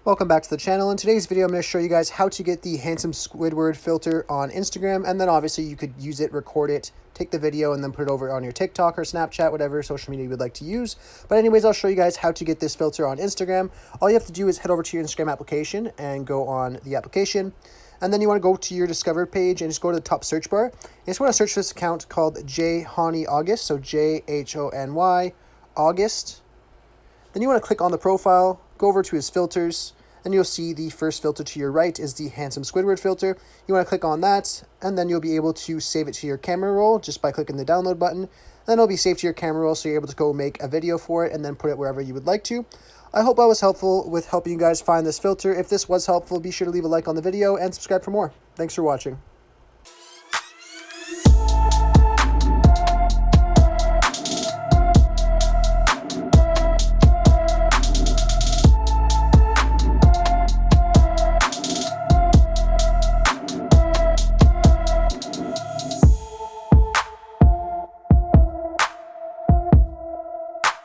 Welcome back to the channel. In today's video, I'm going to show you guys how to get the handsome Squidward filter on Instagram, and then obviously you could use it, record it, take the video, and then put it over on your TikTok or Snapchat, whatever social media you would like to use. But anyways, I'll show you guys how to get this filter on Instagram. All you have to do is head over to your Instagram application and go on the application. And then you want to go to your Discover page and just go to the top search bar. You just want to search this account called Jhony August, so Jhony August. Then you want to click on the profile, go over to his filters, and you'll see the first filter to your right is the handsome Squidward filter. You want to click on that, and then you'll be able to save it to your camera roll just by clicking the download button. Then it'll be saved to your camera roll, so you're able to go make a video for it and then put it wherever you would like to. I hope I was helpful with helping you guys find this filter. If this was helpful, be sure to leave a like on the video and subscribe for more. Thanks for watching.